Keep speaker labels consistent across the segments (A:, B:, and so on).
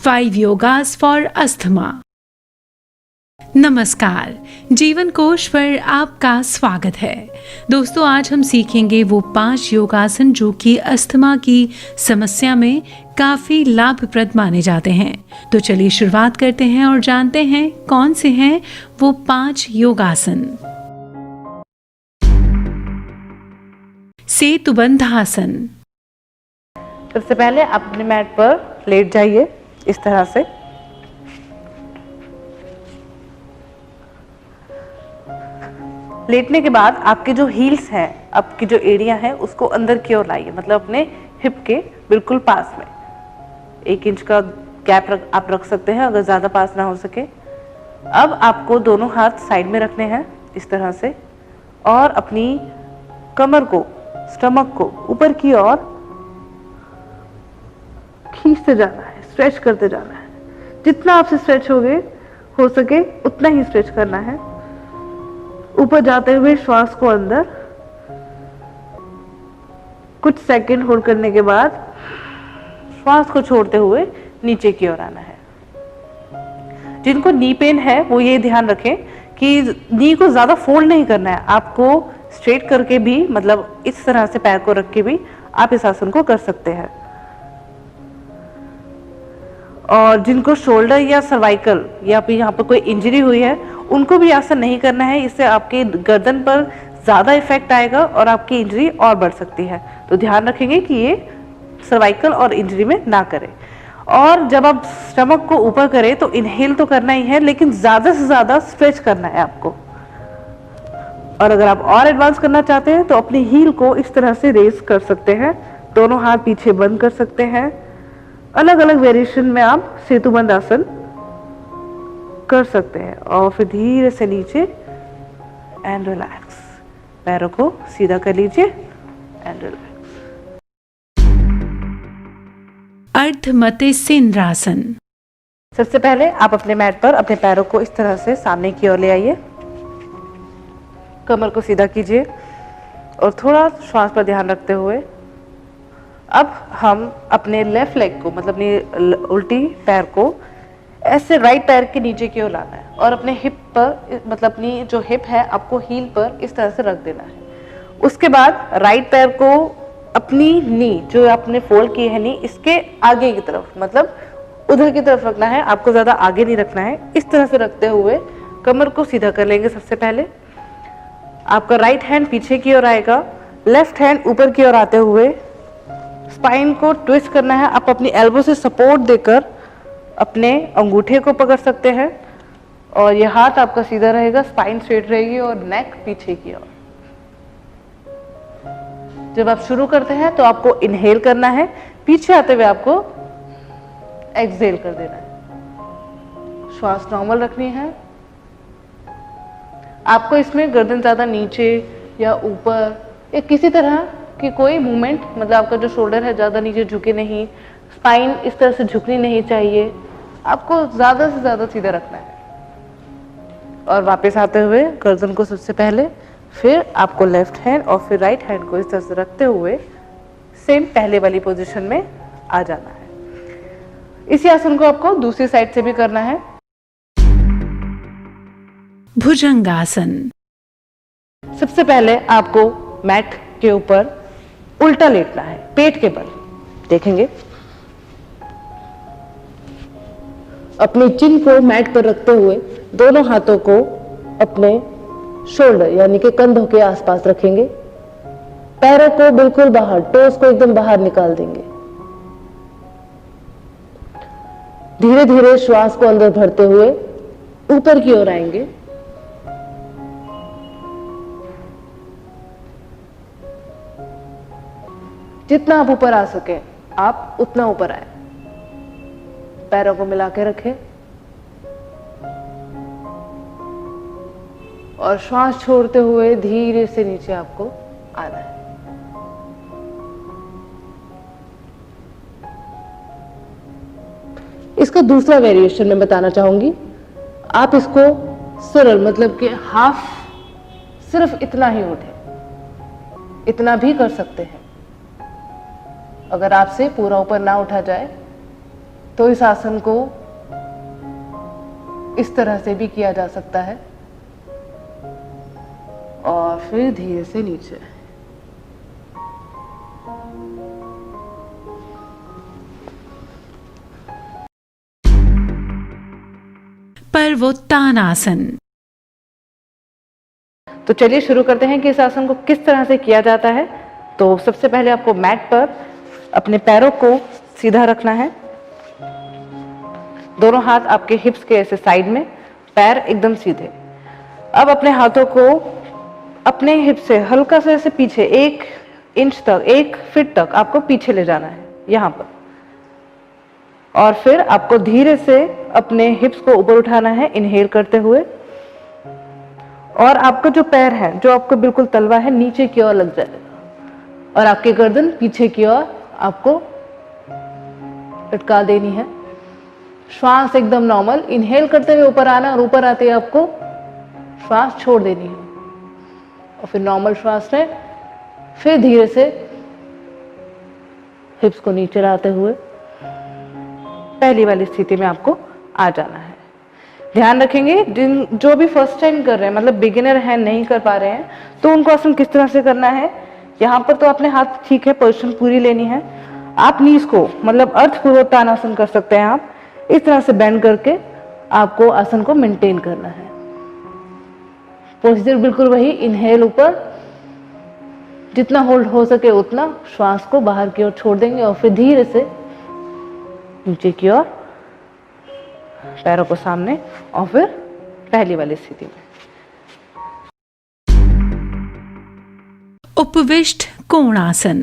A: 5 yogas for asthma. नमस्कार, जीवन कोश पर आपका स्वागत है। दोस्तों, आज हम सीखेंगे वो 5 योगासन जो कि अस्थमा की समस्या में काफी लाभप्रद माने जाते हैं। तो चलिए शुरुआत करते हैं और जानते हैं कौन से हैं वो 5 योगासन। सेतुबंधासन।
B: सबसे पहले अपने मैट पर लेट जाइए इस तरह से। लेटने के बाद आपके जो हील्स हैं, आपकी जो एरिया है उसको अंदर की ओर लाइए, मतलब अपने हिप के बिल्कुल पास में 1 इंच का गैप आप रख सकते हैं अगर ज़्यादा पास ना हो सके। अब आपको दोनों हाथ साइड में रखने हैं इस तरह से और अपनी कमर को, स्टमक को ऊपर की ओर खींचते जाना है, स्ट्रेच करते जाना है। जितना आपसे स्ट्रेच हो सके उतना ही स्ट्रेच करना है। ऊपर जाते हुए श्वास को अंदर कुछ सेकंड होल्ड करने के बाद श्वास को छोड़ते हुए नीचे की ओर आना है। जिनको नी पेन है वो ये ध्यान रखें कि नी को ज्यादा फोल्ड नहीं करना है। आपको स्ट्रेट करके भी, मतलब इस तरह से पैर को रख के भी आप इस आसन को कर सकते हैं। और जिनको शोल्डर या सर्वाइकल या फिर यहाँ पर कोई इंजरी हुई है उनको भी आसन नहीं करना है। इससे आपके गर्दन पर ज़्यादा इफेक्ट आएगा और आपकी इंजरी और बढ़ सकती है। तो ध्यान रखेंगे कि ये सर्वाइकल और इंजरी में ना करें। और जब आप स्टमक को ऊपर करें तो इनहेल तो करना ही है, लेकिन ज़्यादा से ज़्यादा स्ट्रेच करना है आपको। और अगर आप और एडवांस करना चाहते हैं तो अपनी हील को इस तरह से रेस कर सकते हैं, दोनों हाथ पीछे बंद कर सकते हैं। अलग अलग वेरिएशन में आप सेतुबंध आसन कर सकते हैं। और फिर धीरे से नीचे एंड रिलैक्स, पैरों को सीधा कर लीजिए एंड रिलैक्स।
A: अर्धमत्स्येंद्रासन।
B: सबसे पहले आप अपने मैट पर अपने पैरों को इस तरह से सामने की ओर ले आइए, कमर को सीधा कीजिए और थोड़ा श्वास पर ध्यान रखते हुए अब हम अपने लेफ्ट लेग को, मतलब अपनी उल्टी पैर को ऐसे राइट पैर के नीचे की ओर लाना है और अपने हिप पर, मतलब अपनी जो हिप है आपको हील पर इस तरह से रख देना है। उसके बाद राइट पैर को अपनी नी जो आपने फोल्ड की है नी, इसके आगे की तरफ, मतलब उधर की तरफ रखना है। आपको ज्यादा आगे नहीं रखना है। इस तरह से रखते हुए कमर को सीधा कर लेंगे। सबसे पहले आपका राइट हैंड पीछे की ओर आएगा, लेफ्ट हैंड ऊपर की ओर आते हुए स्पाइन को ट्विस्ट करना है। आप अपनी एल्बो से सपोर्ट देकर अपने अंगूठे को पकड़ सकते हैं और ये हाथ आपका सीधा रहेगा, स्पाइन स्ट्रेट रहेगी और नेक पीछे की ओर। जब आप शुरू करते हैं तो आपको इनहेल करना है, पीछे आते हुए आपको एक्सहेल कर देना है। श्वास नॉर्मल रखनी है। आपको इसमें गर्दन ज्यादा नीचे या ऊपर या किसी तरह कि कोई मूवमेंट, मतलब आपका जो शोल्डर है ज़्यादा नीचे झुके नहीं, स्पाइन इस तरह से झुकनी नहीं चाहिए। आपको ज़्यादा से ज़्यादा सीधा रखना है। और वापस आते हुए गर्दन को सबसे पहले, फिर आपको लेफ्ट हैंड और फिर राइट हैंड को इस तरह से रखते हुए सेम पहले वाली पोजीशन में आ जाना है। इसी आसन को आपको दूसरी साइड से भी करना है।
A: भुजंगासन।
B: सबसे पहले आपको मैट के ऊपर उल्टा लेटना है, पेट के बल। देखेंगे अपनी चिन को मैट पर रखते हुए दोनों हाथों को अपने शोल्डर यानी कि कंधों के आसपास रखेंगे। पैरों को बिल्कुल बाहर, टोस को एकदम बाहर निकाल देंगे। धीरे धीरे श्वास को अंदर भरते हुए ऊपर की ओर आएंगे। जितना आप ऊपर आ सके आप उतना ऊपर आए। पैरों को मिला के रखें और श्वास छोड़ते हुए धीरे से नीचे आपको आना है। इसका दूसरा वेरिएशन मैं बताना चाहूंगी। आप इसको सरल, मतलब कि हाफ, सिर्फ इतना ही उठे, इतना भी कर सकते हैं। अगर आपसे पूरा ऊपर ना उठा जाए तो इस आसन को इस तरह से भी किया जा सकता है और फिर धीरे से नीचे।
A: पर्वोत्तानासन।
B: तो चलिए शुरू करते हैं कि इस आसन को किस तरह से किया जाता है। तो सबसे पहले आपको मैट पर अपने पैरों को सीधा रखना है, दोनों हाथ आपके हिप्स के ऐसे साइड में, पैर एकदम सीधे। अब अपने हाथों को अपने हिप से हल्का से ऐसे पीछे 1 इंच तक, 1 फीट तक आपको पीछे ले जाना है यहाँ पर, और फिर आपको धीरे से अपने हिप्स को ऊपर उठाना है इनहेल करते हुए, और आपका जो पैर है, जो आपको बिल्कुल तलवा है, नीचे की ओर लग जाएगा और आपकी गर्दन पीछे की ओर आपको लटका देनी है। श्वास एकदम नॉर्मल, इनहेल करते हुए ऊपर आना और ऊपर आते ही आपको श्वास छोड़ देनी है, और फिर नॉर्मल श्वास में फिर धीरे से हिप्स को नीचे लाते हुए पहली वाली स्थिति में आपको आ जाना है। ध्यान रखेंगे जो भी फर्स्ट टाइम कर रहे हैं, मतलब बिगिनर हैं, नहीं कर पा रहे हैं, तो उनको आसन किस तरह से करना है। यहाँ पर तो अपने हाथ ठीक है, पोजीशन पूरी लेनी है। आप नीज को मतलब अर्ध पूर्वोत्तानासन कर सकते हैं। आप इस तरह से बेंड करके आपको आसन को मेंटेन करना है। पोस्चर बिल्कुल वही, इनहेल ऊपर, जितना होल्ड हो सके उतना, श्वास को बाहर की ओर छोड़ देंगे और फिर धीरे से नीचे की ओर, पैरों को सामने, और फिर पहली वाली स्थिति में।
A: उपविष्ट कोणासन।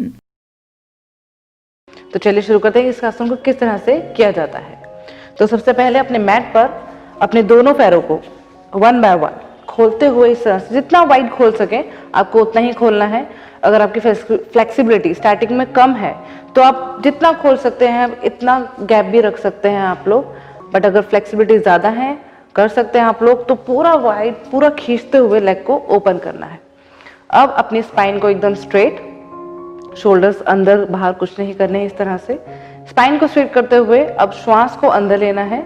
B: तो चलिए शुरू करते हैं इस आसन को किस तरह से किया जाता है। तो सबसे पहले अपने मैट पर अपने दोनों पैरों को 1 बाय 1 खोलते हुए इस तरह से, जितना वाइड खोल सके आपको उतना ही खोलना है। अगर आपकी फ्लेक्सिबिलिटी स्टार्टिंग में कम है तो आप जितना खोल सकते हैं इतना गैप भी रख सकते हैं आप लोग, बट अगर फ्लेक्सिबिलिटी ज़्यादा है कर सकते हैं आप लोग, तो पूरा वाइड, पूरा खींचते हुए लेग को ओपन करना है। अब अपनी स्पाइन को एकदम स्ट्रेट, शोल्डर्स अंदर बाहर कुछ नहीं करने हैं। इस तरह से स्पाइन को स्ट्रेट करते हुए अब श्वास को अंदर लेना है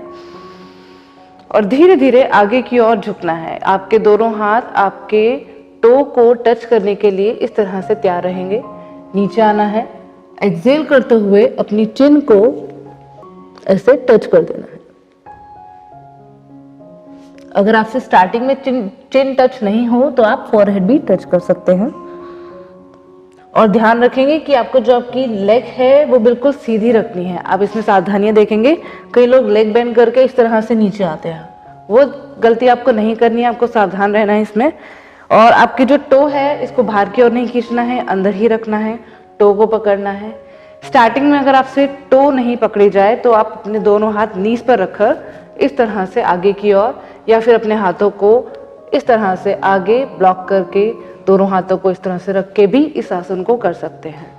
B: और धीरे धीरे आगे की ओर झुकना है। आपके दोनों हाथ आपके टो को टच करने के लिए इस तरह से तैयार रहेंगे। नीचे आना है, एक्सहेल करते हुए अपनी चिन को ऐसे टच कर देना है। अगर आपसे स्टार्टिंग में चिन टच नहीं हो तो आप फॉरहेड भी टच कर सकते हैं। और ध्यान रखेंगे कि आपको जो आपकी लेग है वो बिल्कुल सीधी रखनी है। आप इसमें सावधानियां देखेंगे, कई लोग लेग बेंड करके इस तरह से नीचे आते हैं, वो गलती आपको नहीं करनी है। आपको सावधान रहना है इसमें। और आपकी जो टो है इसको बाहर की ओर नहीं खींचना है, अंदर ही रखना है, टो को पकड़ना है। स्टार्टिंग में अगर आपसे टो नहीं पकड़ी जाए तो आप अपने दोनों हाथ नीज पर रखकर इस तरह से आगे की ओर, या फिर अपने हाथों को इस तरह से आगे ब्लॉक करके दोनों हाथों को इस तरह से रख के भी इस आसन को कर सकते हैं।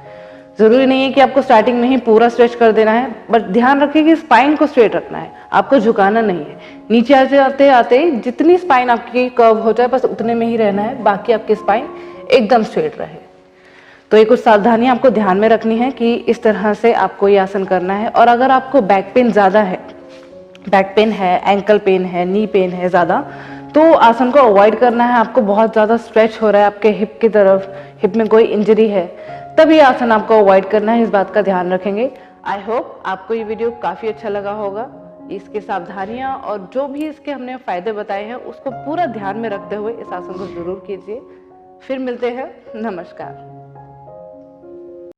B: जरूरी नहीं है कि आपको स्टार्टिंग में ही पूरा स्ट्रेच कर देना है, बट ध्यान रखिए कि स्पाइन को स्ट्रेट रखना है, आपको झुकाना नहीं है। नीचे आते आते जितनी स्पाइन आपकी कर्व हो जाए बस उतने में ही रहना है, बाकी आपकी स्पाइन एकदम स्ट्रेट रहे। तो ये कुछ सावधानियां आपको ध्यान में रखनी है कि इस तरह से आपको ये आसन करना है। और अगर आपको बैक पेन ज़्यादा है, बैक पेन है, एंकल पेन है, नी पेन है ज़्यादा, तो आसन को अवॉइड करना है। आपको बहुत ज़्यादा स्ट्रेच हो रहा है आपके हिप की तरफ, हिप में कोई इंजरी है, तभी आसन आपको अवॉइड करना है। इस बात का ध्यान रखेंगे। आई होप आपको ये वीडियो काफ़ी अच्छा लगा होगा। इसके सावधानियां और जो भी इसके हमने फायदे बताए हैं उसको पूरा ध्यान में रखते हुए इस आसन को जरूर कीजिए। फिर मिलते हैं। नमस्कार।